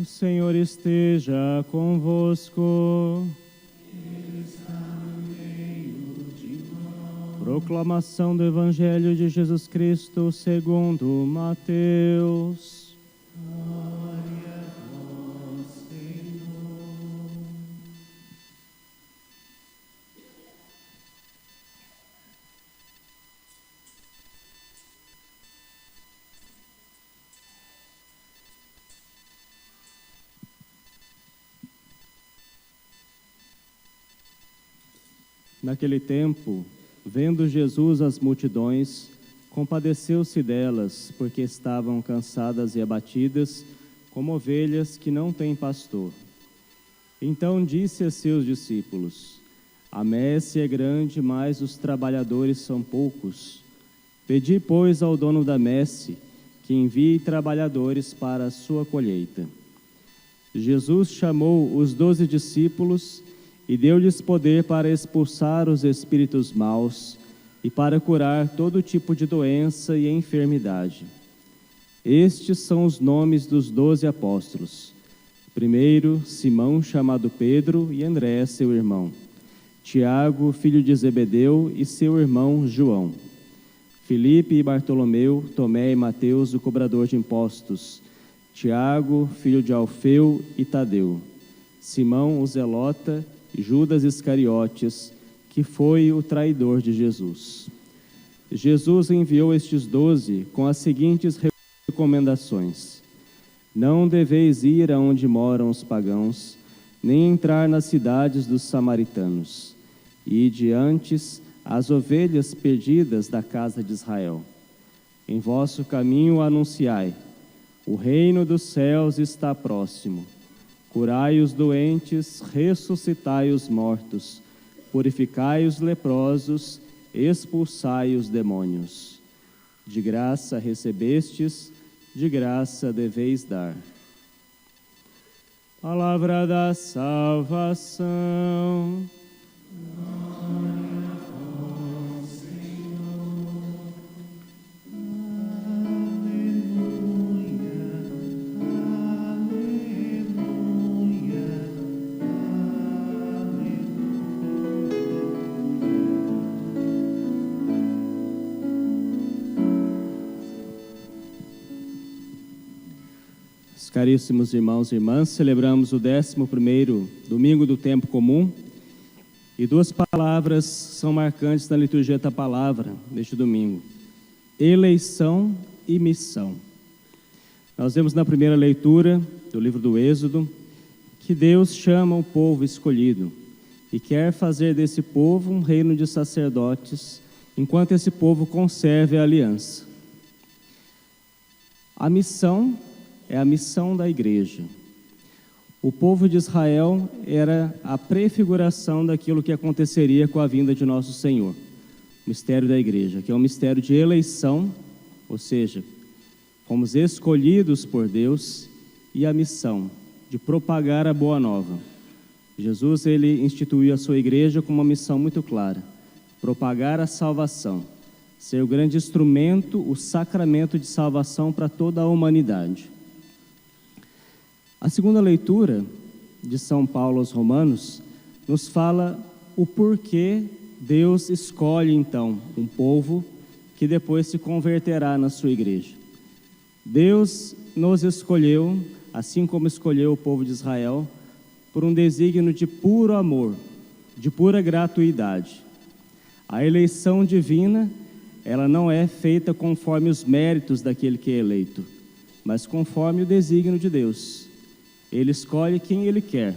O Senhor esteja convosco. Ele está no meio de nós. Proclamação do Evangelho de Jesus Cristo segundo Mateus. Glória a vós, Senhor. Naquele tempo, vendo Jesus as multidões, compadeceu-se delas, porque estavam cansadas e abatidas, como ovelhas que não têm pastor. Então disse a seus discípulos: A messe é grande, mas os trabalhadores são poucos. Pedi, pois, ao dono da messe que envie trabalhadores para a sua colheita. Jesus chamou os 12 discípulos e deu-lhes poder para expulsar os espíritos maus e para curar todo tipo de doença e enfermidade. Estes são os nomes dos 12 apóstolos. Primeiro, Simão, chamado Pedro, e André, seu irmão. Tiago, filho de Zebedeu, e seu irmão João. Filipe e Bartolomeu, Tomé e Mateus, o cobrador de impostos. Tiago, filho de Alfeu, e Tadeu. Simão, o zelota, e Judas Iscariotes, que foi o traidor de Jesus. Jesus enviou estes 12 com as seguintes recomendações: Não deveis ir aonde moram os pagãos, nem entrar nas cidades dos samaritanos. Ide antes as ovelhas perdidas da casa de Israel. Em vosso caminho anunciai: o reino dos céus está próximo. Curai os doentes, ressuscitai os mortos, purificai os leprosos, expulsai os demônios. De graça recebestes, de graça deveis dar. Palavra da salvação. Glória a vós, Senhor. Aleluia, aleluia, Caríssimos irmãos e irmãs, celebramos o 11º domingo do tempo comum e duas palavras são marcantes na liturgia da palavra deste domingo: eleição e missão. Nós vemos na primeira leitura do livro do Êxodo que Deus chama o povo escolhido e quer fazer desse povo um reino de sacerdotes, enquanto esse povo conserve a aliança. A missão é a missão da igreja. O povo de Israel era a prefiguração daquilo que aconteceria com a vinda de nosso Senhor. O mistério da igreja, que é um mistério de eleição, ou seja, fomos escolhidos por Deus, e a missão de propagar a boa nova. Jesus, ele instituiu a sua igreja com uma missão muito clara: propagar a salvação, ser o grande instrumento, o sacramento de salvação para toda a humanidade. A segunda leitura de São Paulo aos Romanos nos fala o porquê Deus escolhe então um povo que depois se converterá na sua igreja. Deus nos escolheu, assim como escolheu o povo de Israel, por um desígnio de puro amor, de pura gratuidade. A eleição divina, ela não é feita conforme os méritos daquele que é eleito, mas conforme o desígnio de Deus. Ele escolhe quem Ele quer.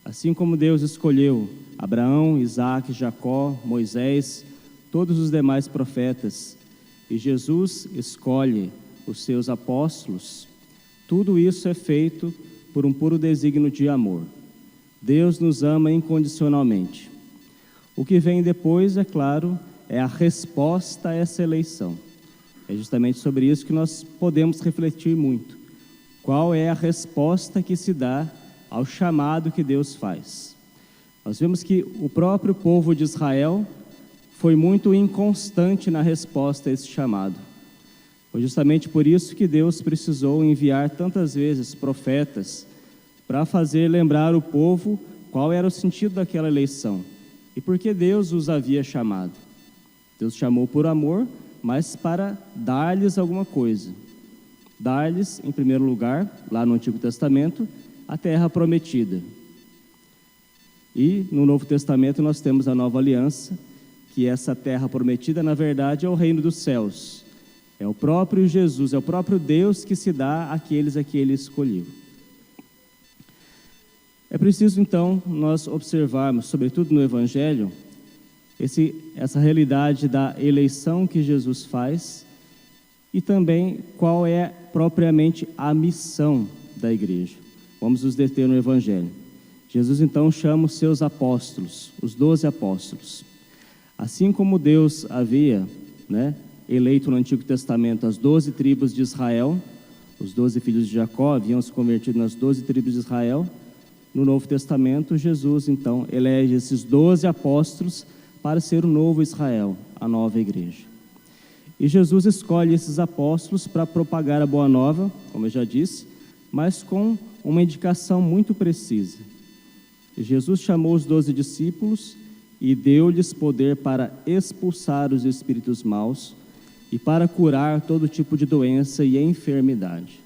Assim como Deus escolheu Abraão, Isaque, Jacó, Moisés, todos os demais profetas, e Jesus escolhe os seus apóstolos, tudo isso é feito por um puro desígnio de amor. Deus nos ama incondicionalmente. O que vem depois, é claro, é a resposta a essa eleição. É justamente sobre isso que nós podemos refletir muito. Qual é a resposta que se dá ao chamado que Deus faz? Nós vemos que o próprio povo de Israel foi muito inconstante na resposta a esse chamado. Foi justamente por isso que Deus precisou enviar tantas vezes profetas para fazer lembrar o povo qual era o sentido daquela eleição e por que Deus os havia chamado. Deus chamou por amor, mas para dar-lhes alguma coisa. Dar-lhes, em primeiro lugar, lá no Antigo Testamento, a terra prometida. E no Novo Testamento nós temos a Nova Aliança, que essa terra prometida, na verdade, é o reino dos céus. É o próprio Jesus, é o próprio Deus que se dá àqueles a que Ele escolheu. É preciso, então, nós observarmos, sobretudo no Evangelho, essa realidade da eleição que Jesus faz e também qual é propriamente a missão da igreja. Vamos nos deter no Evangelho. Jesus, então, chama os seus apóstolos, os 12 apóstolos. Assim como Deus havia, eleito no Antigo Testamento as 12 tribos de Israel, os 12 filhos de Jacó haviam se convertido nas 12 tribos de Israel, no Novo Testamento, Jesus, então, elege esses 12 apóstolos para ser o novo Israel, a nova igreja. E Jesus escolhe esses apóstolos para propagar a boa nova, como eu já disse, mas com uma indicação muito precisa. Jesus chamou os 12 discípulos e deu-lhes poder para expulsar os espíritos maus e para curar todo tipo de doença e enfermidade.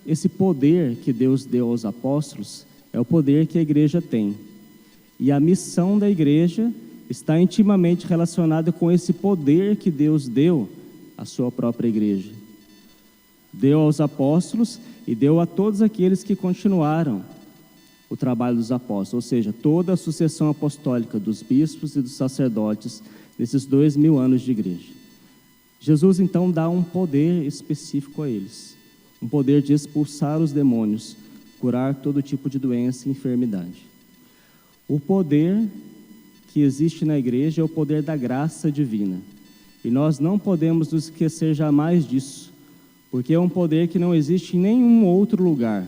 Esse poder que Deus deu aos apóstolos é o poder que a igreja tem. E a missão da igreja está intimamente relacionada com esse poder que Deus deu à sua própria igreja. Deu aos apóstolos e deu a todos aqueles que continuaram o trabalho dos apóstolos, ou seja, toda a sucessão apostólica dos bispos e dos sacerdotes nesses 2000 anos de igreja. Jesus, então, dá um poder específico a eles, um poder de expulsar os demônios, curar todo tipo de doença e enfermidade. O poder que existe na igreja é o poder da graça divina, e nós não podemos nos esquecer jamais disso, porque é um poder que não existe em nenhum outro lugar.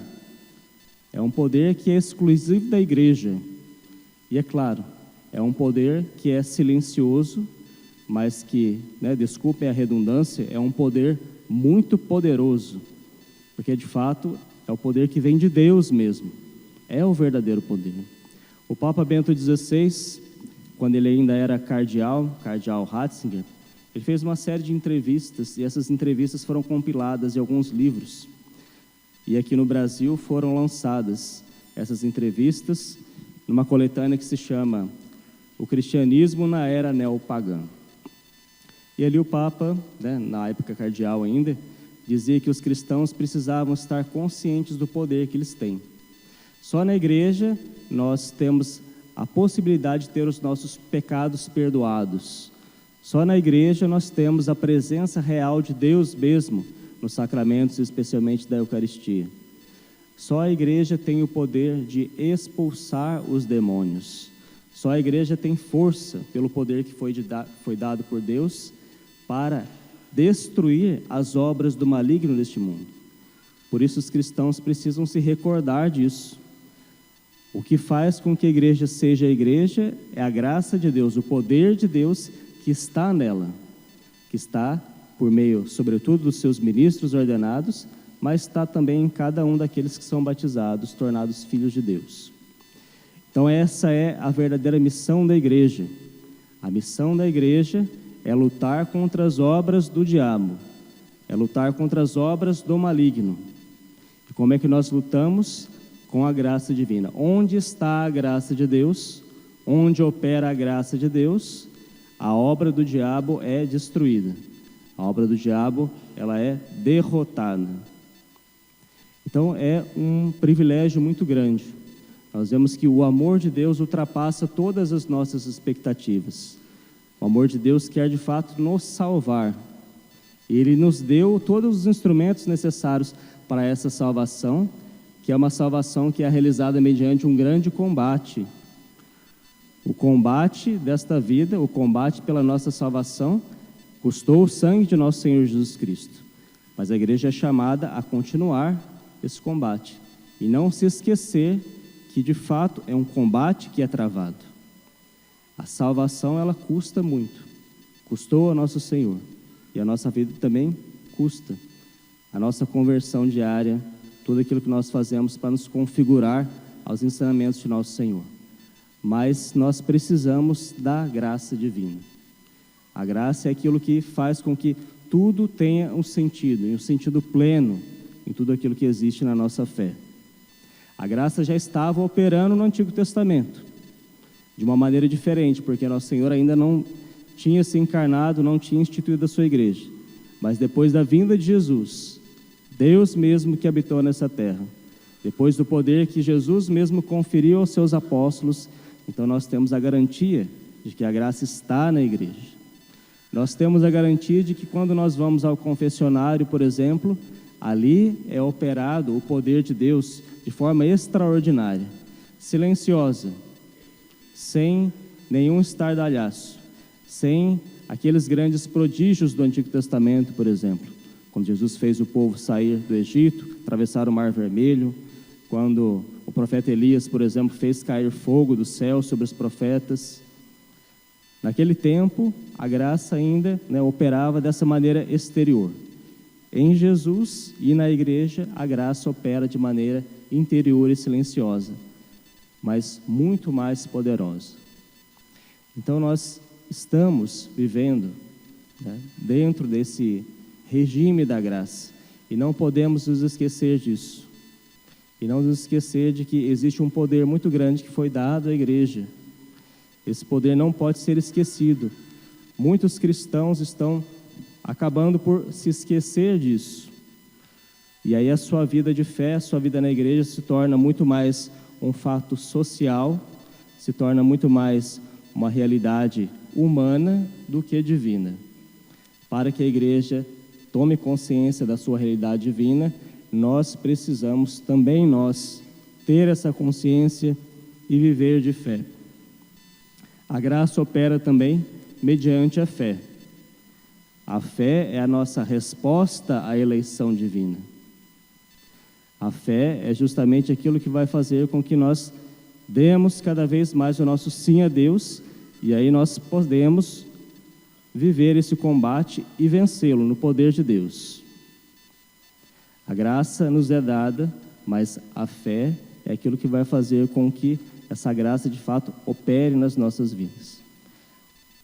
É um poder que é exclusivo da igreja. E é claro, é um poder que é silencioso, mas que, desculpem a redundância, é um poder muito poderoso. Porque, de fato, é o poder que vem de Deus mesmo. É o verdadeiro poder. O Papa Bento XVI, quando ele ainda era cardeal Ratzinger, ele fez uma série de entrevistas, e essas entrevistas foram compiladas em alguns livros. E aqui no Brasil foram lançadas essas entrevistas numa coletânea que se chama O Cristianismo na Era Neopagã. E ali o Papa, na época cardeal ainda, dizia que os cristãos precisavam estar conscientes do poder que eles têm. Só na igreja nós temos a possibilidade de ter os nossos pecados perdoados. Só na igreja nós temos a presença real de Deus mesmo nos sacramentos, especialmente da Eucaristia. Só a igreja tem o poder de expulsar os demônios. Só a igreja tem força pelo poder que foi dado por Deus para destruir as obras do maligno neste mundo. Por isso os cristãos precisam se recordar disso. O que faz com que a igreja seja a igreja é a graça de Deus, o poder de Deus que está nela, que está por meio, sobretudo, dos seus ministros ordenados, mas está também em cada um daqueles que são batizados, tornados filhos de Deus. Então essa é a verdadeira missão da igreja. A missão da igreja é lutar contra as obras do diabo, é lutar contra as obras do maligno. E como é que nós lutamos? Com a graça divina. Onde está a graça de Deus? Onde opera a graça de Deus, a obra do diabo é destruída. A obra do diabo, ela é derrotada. Então é um privilégio muito grande. Nós vemos que o amor de Deus ultrapassa todas as nossas expectativas. O amor de Deus quer de fato nos salvar. Ele nos deu todos os instrumentos necessários para essa salvação, que é uma salvação que é realizada mediante um grande combate. O combate desta vida, o combate pela nossa salvação, custou o sangue de nosso Senhor Jesus Cristo. Mas a igreja é chamada a continuar esse combate e não se esquecer que de fato é um combate que é travado. A salvação, ela custa muito, custou a nosso Senhor, E a nossa vida também custa. A nossa conversão diária, tudo aquilo que nós fazemos para nos configurar aos ensinamentos de nosso Senhor. Mas nós precisamos da graça divina. A graça é aquilo que faz com que tudo tenha um sentido, e um sentido pleno em tudo aquilo que existe na nossa fé. A graça já estava operando no Antigo Testamento, de uma maneira diferente, porque nosso Senhor ainda não tinha se encarnado, não tinha instituído a sua igreja. Mas depois da vinda de Jesus, Deus mesmo que habitou nessa terra, depois do poder que Jesus mesmo conferiu aos seus apóstolos, então nós temos a garantia de que a graça está na igreja. Nós temos a garantia de que quando nós vamos ao confessionário, por exemplo, ali é operado o poder de Deus de forma extraordinária, silenciosa, sem nenhum estardalhaço, sem aqueles grandes prodígios do Antigo Testamento, por exemplo, quando Jesus fez o povo sair do Egito, atravessar o Mar Vermelho, quando o profeta Elias, por exemplo, fez cair fogo do céu sobre os profetas. Naquele tempo, a graça ainda operava dessa maneira exterior. Em Jesus e na igreja, a graça opera de maneira interior e silenciosa, mas muito mais poderosa. Então nós estamos vivendo dentro desse regime da graça e não podemos nos esquecer disso. E não nos esquecer de que existe um poder muito grande que foi dado à igreja. Esse poder não pode ser esquecido. Muitos cristãos estão acabando por se esquecer disso. E aí a sua vida de fé, a sua vida na igreja se torna muito mais um fato social, se torna muito mais uma realidade humana do que divina. Para que a igreja tome consciência da sua realidade divina, nós precisamos também ter essa consciência e viver de fé. A graça opera também mediante a fé. A fé é a nossa resposta à eleição divina. A fé é justamente aquilo que vai fazer com que nós demos cada vez mais o nosso sim a Deus, e aí nós podemos viver esse combate e vencê-lo no poder de Deus. A graça nos é dada, mas a fé é aquilo que vai fazer com que essa graça de fato opere nas nossas vidas.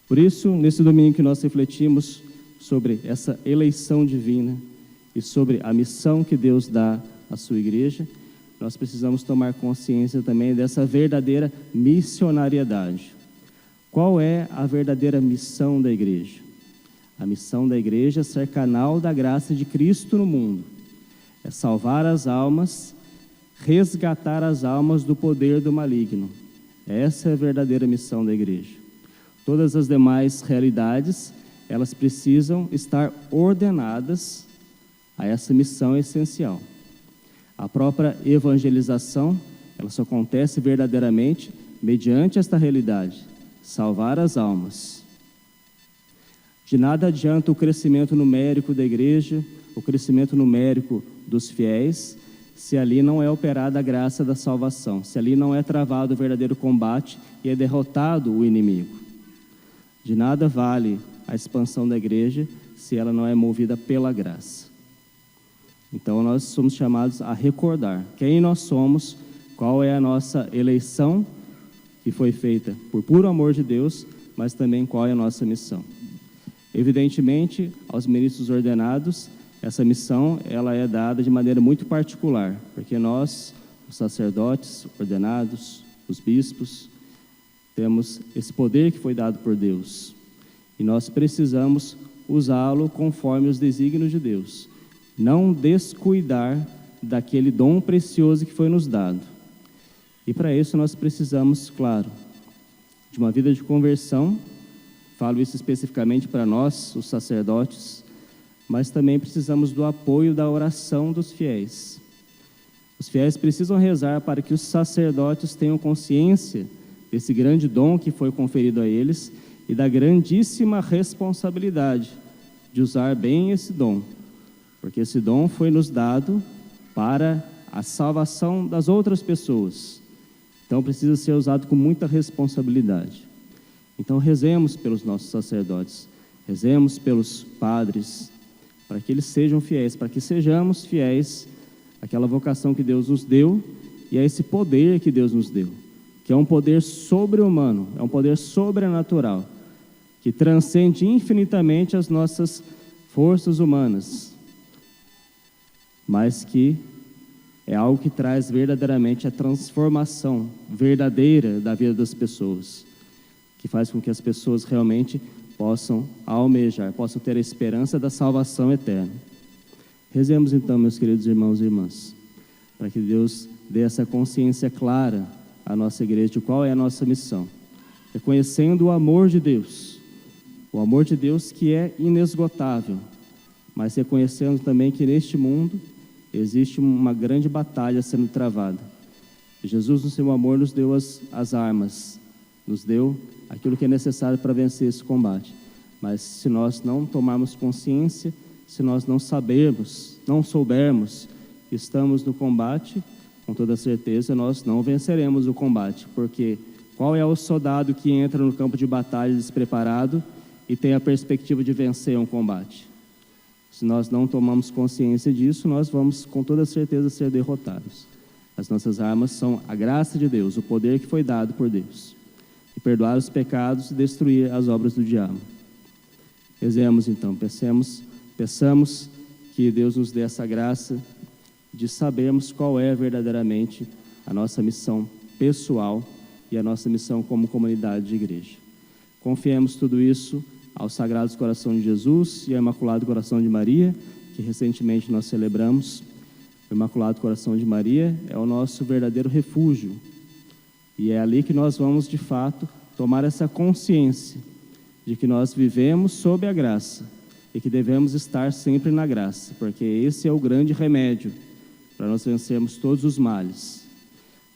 Por isso, nesse domingo que nós refletimos sobre essa eleição divina e sobre a missão que Deus dá à sua igreja, nós precisamos tomar consciência também dessa verdadeira missionariedade. Qual é a verdadeira missão da igreja? A missão da igreja é ser canal da graça de Cristo no mundo. É salvar as almas, resgatar as almas do poder do maligno. Essa é a verdadeira missão da igreja. Todas as demais realidades, elas precisam estar ordenadas a essa missão essencial. A própria evangelização, ela só acontece verdadeiramente mediante esta realidade, salvar as almas. De nada adianta o crescimento numérico da igreja, o crescimento numérico dos fiéis, se ali não é operada a graça da salvação, se ali não é travado o verdadeiro combate e é derrotado o inimigo. De nada vale a expansão da igreja se ela não é movida pela graça. Então nós somos chamados a recordar quem nós somos, qual é a nossa eleição, que foi feita por puro amor de Deus, mas também qual é a nossa missão. Evidentemente, aos ministros ordenados, essa missão ela é dada de maneira muito particular, porque nós, os sacerdotes ordenados, os bispos, temos esse poder que foi dado por Deus. E nós precisamos usá-lo conforme os desígnios de Deus. Não descuidar daquele dom precioso que foi nos dado. E para isso nós precisamos, claro, de uma vida de conversão. Falo isso especificamente para nós, os sacerdotes, mas também precisamos do apoio da oração dos fiéis. Os fiéis precisam rezar para que os sacerdotes tenham consciência desse grande dom que foi conferido a eles e da grandíssima responsabilidade de usar bem esse dom, porque esse dom foi nos dado para a salvação das outras pessoas. Então precisa ser usado com muita responsabilidade. Então rezemos pelos nossos sacerdotes, Rezemos pelos padres, para que eles sejam fiéis, para que sejamos fiéis àquela vocação que Deus nos deu e a esse poder que Deus nos deu, que é um poder sobre-humano, é um poder sobrenatural, que transcende infinitamente as nossas forças humanas, mas que é algo que traz verdadeiramente a transformação verdadeira da vida das pessoas, que faz com que as pessoas realmente possam almejar, possam ter a esperança da salvação eterna. Rezemos então, meus queridos irmãos e irmãs, para que Deus dê essa consciência clara à nossa igreja de qual é a nossa missão, reconhecendo o amor de Deus que é inesgotável, mas reconhecendo também que neste mundo existe uma grande batalha sendo travada. E Jesus, no seu amor, nos deu as armas, nos deu aquilo que é necessário para vencer esse combate. Mas se nós não tomarmos consciência, se nós não soubermos que estamos no combate, com toda certeza nós não venceremos o combate, porque qual é o soldado que entra no campo de batalha despreparado e tem a perspectiva de vencer um combate? Se nós não tomamos consciência disso, nós vamos com toda certeza ser derrotados. As nossas armas são a graça de Deus, o poder que foi dado por Deus, e perdoar os pecados e destruir as obras do diabo. Rezemos então, peçamos que Deus nos dê essa graça de sabermos qual é verdadeiramente a nossa missão pessoal e a nossa missão como comunidade de igreja. Confiemos tudo isso ao Sagrado Coração de Jesus e ao Imaculado Coração de Maria, que recentemente nós celebramos. O Imaculado Coração de Maria é o nosso verdadeiro refúgio, e é ali que nós vamos, de fato, tomar essa consciência de que nós vivemos sob a graça e que devemos estar sempre na graça, porque esse é o grande remédio para nós vencermos todos os males.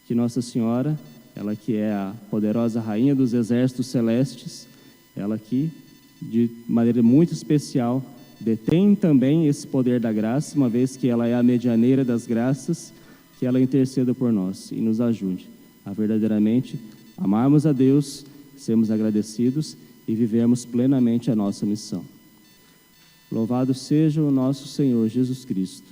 Que Nossa Senhora, ela que é a poderosa Rainha dos Exércitos Celestes, ela que, de maneira muito especial, detém também esse poder da graça, uma vez que ela é a medianeira das graças, que ela interceda por nós e nos ajude a verdadeiramente amarmos a Deus, sermos agradecidos e vivermos plenamente a nossa missão. Louvado seja o nosso Senhor Jesus Cristo.